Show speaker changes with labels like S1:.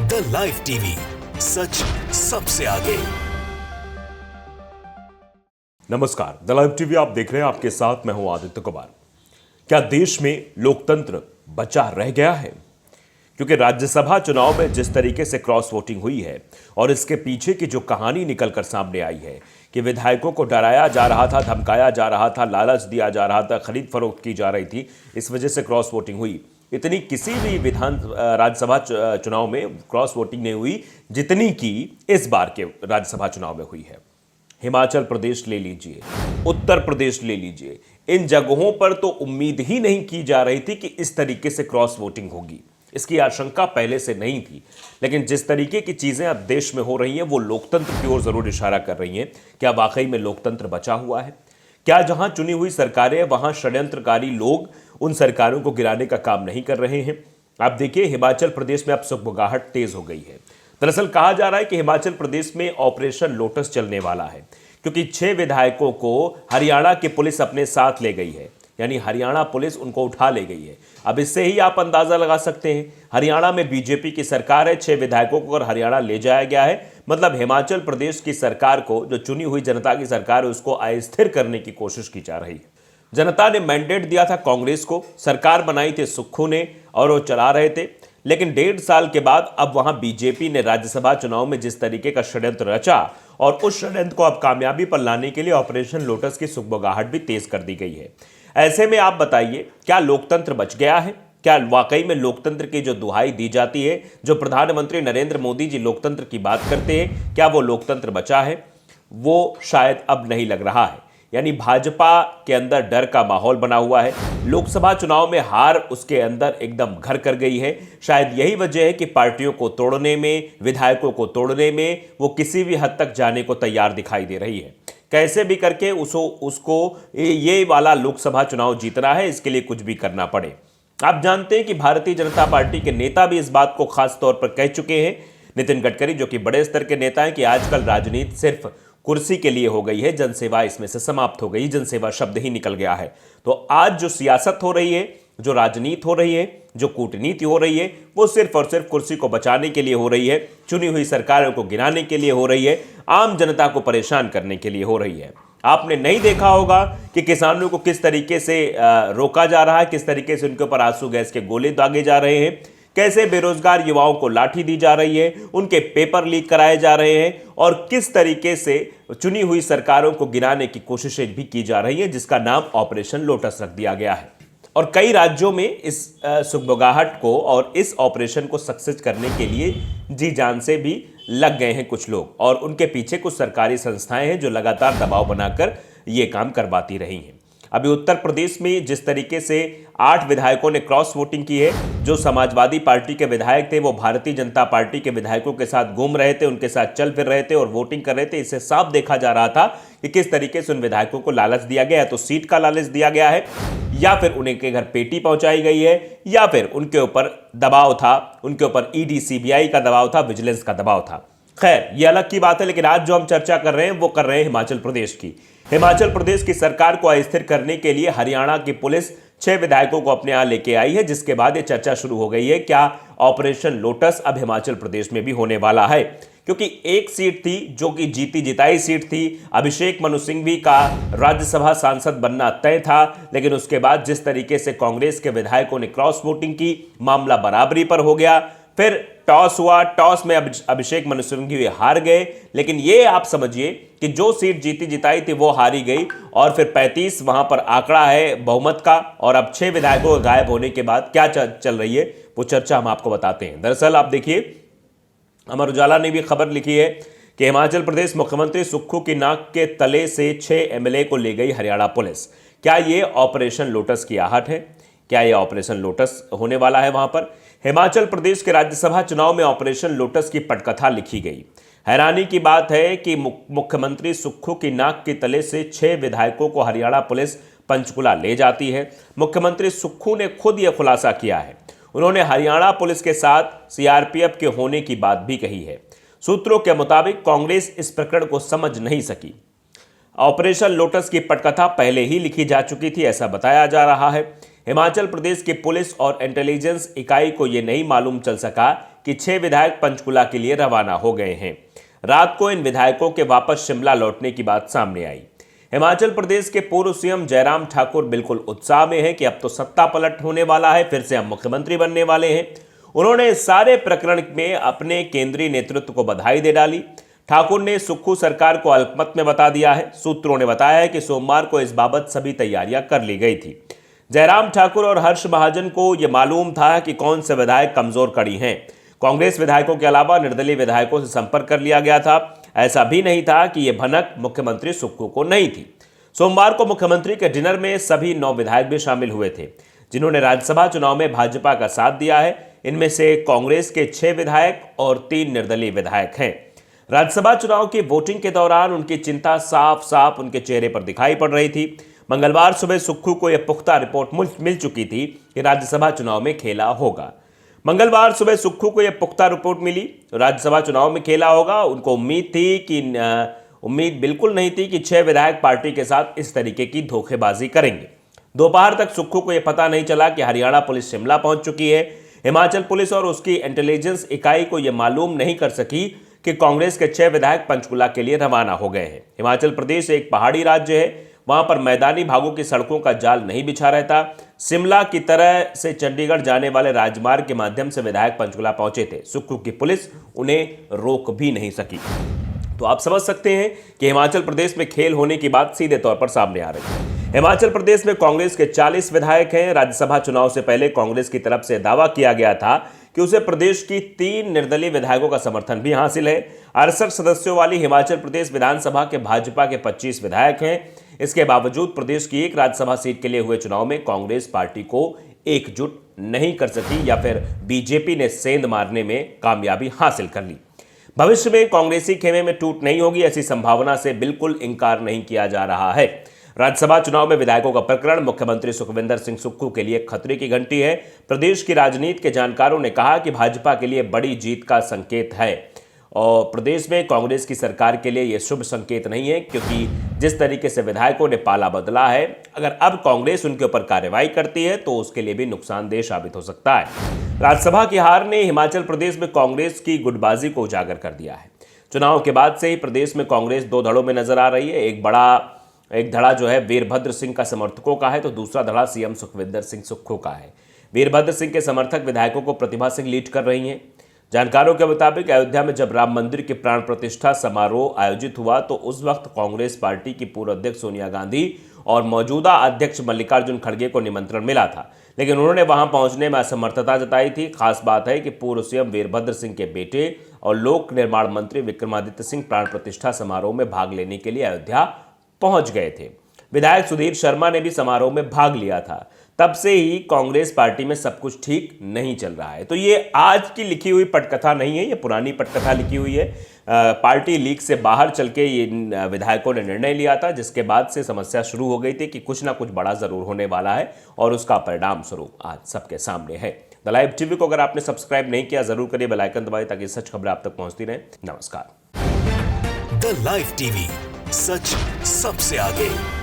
S1: The live TV, सच सबसे आगे।
S2: नमस्कार, द लाइव टीवी आप देख रहे हैं। आपके साथ मैं हूं आदित्य कुमार। क्या देश में लोकतंत्र बचा रह गया है? क्योंकि राज्यसभा चुनाव में जिस तरीके से क्रॉस वोटिंग हुई है और इसके पीछे की जो कहानी निकलकर सामने आई है कि विधायकों को डराया जा रहा था, धमकाया जा रहा था, लालच दिया जा रहा था, खरीद फरोख्त की जा रही थी, इस वजह से क्रॉस वोटिंग हुई। इतनी किसी भी राज्यसभा चुनाव में क्रॉस वोटिंग नहीं हुई जितनी की इस बार के राज्यसभा चुनाव में हुई है। हिमाचल प्रदेश ले लीजिए, उत्तर प्रदेश ले लीजिए, इन जगहों पर तो उम्मीद ही नहीं की जा रही थी कि इस तरीके से क्रॉस वोटिंग होगी। इसकी आशंका पहले से नहीं थी, लेकिन जिस तरीके की चीजें अब देश में हो रही हैं वो लोकतंत्र की ओर जरूर इशारा कर रही हैं। क्या वाकई में लोकतंत्र बचा हुआ है? क्या जहां चुनी हुई सरकारें वहां षड्यंत्रकारी लोग उन सरकारों को गिराने का काम नहीं कर रहे हैं? आप देखिए, हिमाचल प्रदेश में अब सुगबुगाहट तेज हो गई है। दरअसल कहा जा रहा है कि हिमाचल प्रदेश में ऑपरेशन लोटस चलने वाला है, क्योंकि 6 विधायकों को हरियाणा की पुलिस अपने साथ ले गई है, यानी हरियाणा पुलिस उनको उठा ले गई है। अब इससे ही आप अंदाजा लगा सकते हैं, हरियाणा में बीजेपी की सरकार है, 6 विधायकों को अगर हरियाणा ले जाया गया है, मतलब हिमाचल प्रदेश की सरकार को, जो चुनी हुई जनता की सरकार है, उसको अस्थिर करने की कोशिश की जा रही है। जनता ने मैंडेट दिया था कांग्रेस को, सरकार बनाई थी सुक्खू ने और वो चला रहे थे, लेकिन 1.5 साल के बाद अब वहां बीजेपी ने राज्यसभा चुनाव में जिस तरीके का षड्यंत्र रचा और उस षड्यंत्र को अब कामयाबी पर लाने के लिए ऑपरेशन लोटस की सुगबुगाहट भी तेज कर दी गई है। ऐसे में आप बताइए, क्या लोकतंत्र बच गया है? क्या वाकई में लोकतंत्र की जो दुहाई दी जाती है, जो प्रधानमंत्री नरेंद्र मोदी जी लोकतंत्र की बात करते हैं, क्या वो लोकतंत्र बचा है? वो शायद अब नहीं लग रहा है। यानी भाजपा के अंदर डर का माहौल बना हुआ है। लोकसभा चुनाव में हार उसके अंदर एकदम घर कर गई है। शायद यही वजह है कि पार्टियों को तोड़ने में, विधायकों को तोड़ने में वो किसी भी हद तक जाने को तैयार दिखाई दे रही है। कैसे भी करके उसको ये वाला लोकसभा चुनाव जीतना है, इसके लिए कुछ भी करना पड़े। आप जानते हैं कि भारतीय जनता पार्टी के नेता भी इस बात को खास तौर पर कह चुके हैं, नितिन गडकरी जो कि बड़े स्तर के नेता हैं, कि आजकल राजनीति सिर्फ कुर्सी के लिए हो गई है, जनसेवा इसमें से समाप्त हो गई, जनसेवा शब्द ही निकल गया है। तो आज जो सियासत हो रही है, जो राजनीति हो रही है, जो कूटनीति हो रही है, वो सिर्फ और सिर्फ कुर्सी को बचाने के लिए हो रही है, चुनी हुई सरकारों को गिराने के लिए हो रही है, आम जनता को परेशान करने के लिए हो रही है। आपने नहीं देखा होगा कि किसानों को किस तरीके से रोका जा रहा है, किस तरीके से उनके ऊपर आंसू गैस के गोले दागे जा रहे हैं, कैसे बेरोजगार युवाओं को लाठी दी जा रही है, उनके पेपर लीक कराए जा रहे हैं और किस तरीके से चुनी हुई सरकारों को गिराने की कोशिशें भी की जा रही है, जिसका नाम ऑपरेशन लोटस रख दिया गया है। और कई राज्यों में इस सुगबुगाहट को और इस ऑपरेशन को सक्सेस करने के लिए जी जान से भी लग गए हैं कुछ लोग, और उनके पीछे कुछ सरकारी संस्थाएं हैं जो लगातार दबाव बनाकर ये काम करवाती रही हैं। अभी उत्तर प्रदेश में जिस तरीके से 8 विधायकों ने क्रॉस वोटिंग की है, जो समाजवादी पार्टी के विधायक थे वो भारतीय जनता पार्टी के विधायकों के साथ घूम रहे थे, उनके साथ चल फिर रहे थे और वोटिंग कर रहे थे। इससे साफ देखा जा रहा था कि किस तरीके से उन विधायकों को लालच दिया गया है। तो सीट का लालच दिया गया है, या फिर उनके घर पेटी पहुंचाई गई है, या फिर उनके ऊपर दबाव था, उनके ऊपर ईडी सीबीआई का दबाव था, विजिलेंस का दबाव था। खैर, ये अलग की बात है, लेकिन आज जो हम चर्चा कर रहे हैं वो कर रहे हैं हिमाचल प्रदेश की। हिमाचल प्रदेश की सरकार को अस्थिर करने के लिए हरियाणा की पुलिस 6 विधायकों को अपने यहां लेके आई है, जिसके बाद ये चर्चा शुरू हो गई है, क्या ऑपरेशन लोटस अब हिमाचल प्रदेश में भी होने वाला है? क्योंकि एक सीट थी जो कि जीती जिताई सीट थी, अभिषेक मनु सिंघवी का राज्यसभा सांसद बनना तय था, लेकिन उसके बाद जिस तरीके से कांग्रेस के विधायकों ने क्रॉस वोटिंग की, मामला बराबरी पर हो गया। फिर टॉस हुआ, टॉस में अभिषेक मनु सिंघवी हार गए, लेकिन ये आप समझिए कि जो सीट जीती जिताई थी वो हारी गई, और फिर 35 वहां पर आंकड़ा है बहुमत का, और अब 6 विधायकों के गायब होने के बाद क्या चल रही है वो चर्चा हम आपको बताते हैं। दरअसल आप देखिए, अमर उजाला ने भी खबर लिखी है कि हिमाचल प्रदेश मुख्यमंत्री सुक्खू की नाक के तले से 6 एमएलए को ले गई हरियाणा पुलिस। क्या ये ऑपरेशन लोटस की आहट है? क्या ये ऑपरेशन लोटस होने वाला है वहां पर? हिमाचल प्रदेश के राज्यसभा चुनाव में ऑपरेशन लोटस की पटकथा लिखी गई। हैरानी की बात है कि मुख्यमंत्री सुक्खू की नाक के तले से 6 विधायकों को हरियाणा पुलिस पंचकुला ले जाती है। मुख्यमंत्री सुक्खू ने खुद यह खुलासा किया है। उन्होंने हरियाणा पुलिस के साथ सीआरपीएफ के होने की बात भी कही है। सूत्रों के मुताबिक कांग्रेस इस प्रकरण को समझ नहीं सकी। ऑपरेशन लोटस की पटकथा पहले ही लिखी जा चुकी थी, ऐसा बताया जा रहा है। हिमाचल प्रदेश की पुलिस और इंटेलिजेंस इकाई को यह नहीं मालूम चल सका कि 6 विधायक पंचकुला के लिए रवाना हो गए हैं। रात को इन विधायकों के वापस शिमला लौटने की बात सामने आई। हिमाचल प्रदेश के पूर्व सीएम जयराम ठाकुर बिल्कुल उत्साह में हैं कि अब तो सत्ता पलट होने वाला है, फिर से हम मुख्यमंत्री बनने वाले हैं। उन्होंने इस सारे प्रकरण में अपने केंद्रीय नेतृत्व को बधाई दे डाली। ठाकुर ने सुक्खू सरकार को अल्पमत में बता दिया है। सूत्रों ने बताया है कि सोमवार को इस बाबत सभी तैयारियां कर ली गई थी। जयराम ठाकुर और हर्ष महाजन को यह मालूम था कि कौन से विधायक कमजोर कड़ी हैं। कांग्रेस विधायकों के अलावा निर्दलीय विधायकों से संपर्क कर लिया गया था। ऐसा भी नहीं था कि यह भनक मुख्यमंत्री सुक्खू को नहीं थी। सोमवार को मुख्यमंत्री के डिनर में सभी 9 विधायक भी शामिल हुए थे, जिन्होंने राज्यसभा चुनाव में भाजपा का साथ दिया है। इनमें से कांग्रेस के 6 विधायक और 3 निर्दलीय विधायक हैं। राज्यसभा चुनाव की वोटिंग के दौरान उनकी चिंता साफ साफ उनके चेहरे पर दिखाई पड़ रही थी। मंगलवार सुबह सुक्खू को यह पुख्ता रिपोर्ट मिल चुकी थी कि राज्यसभा चुनाव में खेला होगा। मंगलवार सुबह सुक्खू को यह पुख्ता रिपोर्ट मिली, राज्यसभा चुनाव में खेला होगा। उनको उम्मीद बिल्कुल नहीं थी कि 6 विधायक पार्टी के साथ इस तरीके की धोखेबाजी करेंगे। दोपहर तक सुक्खू को यह पता नहीं चला कि हरियाणा पुलिस शिमला पहुंच चुकी है। हिमाचल पुलिस और उसकी इंटेलिजेंस इकाई को यह मालूम नहीं कर सकी कि कांग्रेस के 6 विधायक पंचकुला के लिए रवाना हो गए हैं। हिमाचल प्रदेश एक पहाड़ी राज्य है, वहां पर मैदानी भागों की सड़कों का जाल नहीं बिछा रहता। शिमला की तरह से चंडीगढ़ जाने वाले राजमार्ग के माध्यम से विधायक पंचकुला पहुंचे थे। सुक्खू की पुलिस उन्हें रोक भी नहीं सकी। तो आप समझ सकते हैं कि हिमाचल प्रदेश में खेल होने की बात सीधे तौर पर सामने आ रही है। हिमाचल प्रदेश में कांग्रेस के 40 विधायक हैं। राज्यसभा चुनाव से पहले कांग्रेस की तरफ से दावा किया गया था कि उसे प्रदेश की 3 निर्दलीय विधायकों का समर्थन भी हासिल है। 68 सदस्यों वाली हिमाचल प्रदेश विधानसभा के भाजपा के 25 विधायक हैं। इसके बावजूद प्रदेश की एक राज्यसभा सीट के लिए हुए चुनाव में कांग्रेस पार्टी को एकजुट नहीं कर सकी या फिर बीजेपी ने सेंध मारने में कामयाबी हासिल कर ली। भविष्य में कांग्रेसी खेमे में टूट नहीं होगी, ऐसी संभावना से बिल्कुल इंकार नहीं किया जा रहा है। राज्यसभा चुनाव में विधायकों का प्रकरण मुख्यमंत्री सुखविंदर सिंह सुक्खू के लिए खतरे की घंटी है। प्रदेश की राजनीति के जानकारों ने कहा कि भाजपा के लिए बड़ी जीत का संकेत है और प्रदेश में कांग्रेस की सरकार के लिए यह शुभ संकेत नहीं है, क्योंकि जिस तरीके से विधायकों ने पाला बदला है, अगर अब कांग्रेस उनके ऊपर कार्रवाई करती है तो उसके लिए भी नुकसानदेह साबित हो सकता है। राज्यसभा की हार ने हिमाचल प्रदेश में कांग्रेस की गुटबाजी को उजागर कर दिया है। चुनाव के बाद से ही प्रदेश में कांग्रेस 2 धड़ों में नजर आ रही है। एक धड़ा जो है वीरभद्र सिंह का समर्थकों का है, तो दूसरा धड़ा सीएम सुखविंदर सिंह सुक्खू का है। वीरभद्र सिंह के समर्थक विधायकों को प्रतिभा सिंह लीड कर रही हैं। जानकारों के मुताबिक अयोध्या में जब राम मंदिर के प्राण प्रतिष्ठा समारोह आयोजित हुआ तो उस वक्त कांग्रेस पार्टी की पूर्व अध्यक्ष सोनिया गांधी और मौजूदा अध्यक्ष मल्लिकार्जुन खड़गे को निमंत्रण मिला था, लेकिन उन्होंने वहां पहुंचने में असमर्थता जताई थी। खास बात है कि पूर्व सीएम वीरभद्र सिंह के बेटे और लोक निर्माण मंत्री विक्रमादित्य सिंह प्राण प्रतिष्ठा समारोह में भाग लेने के लिए अयोध्या पहुंच गए थे। विधायक सुधीर शर्मा ने भी समारोह में भाग लिया था। तब से ही कांग्रेस पार्टी में सब कुछ ठीक नहीं चल रहा है। तो ये आज की लिखी हुई पटकथा नहीं है, ये पुरानी पटकथा लिखी हुई है। पार्टी लीग से बाहर चल के ये विधायकों ने निर्णय लिया था, जिसके बाद से समस्या शुरू हो गई थी कि कुछ ना कुछ बड़ा जरूर होने वाला है और उसका परिणाम स्वरूप आज सबके सामने है। द लाइव टीवी को अगर आपने सब्सक्राइब नहीं किया जरूर करिए, बेल आइकन दबाइए ताकि सच खबरें आप तक पहुंचती रहें। नमस्कार।
S1: द लाइव टीवी, सच सबसे आगे।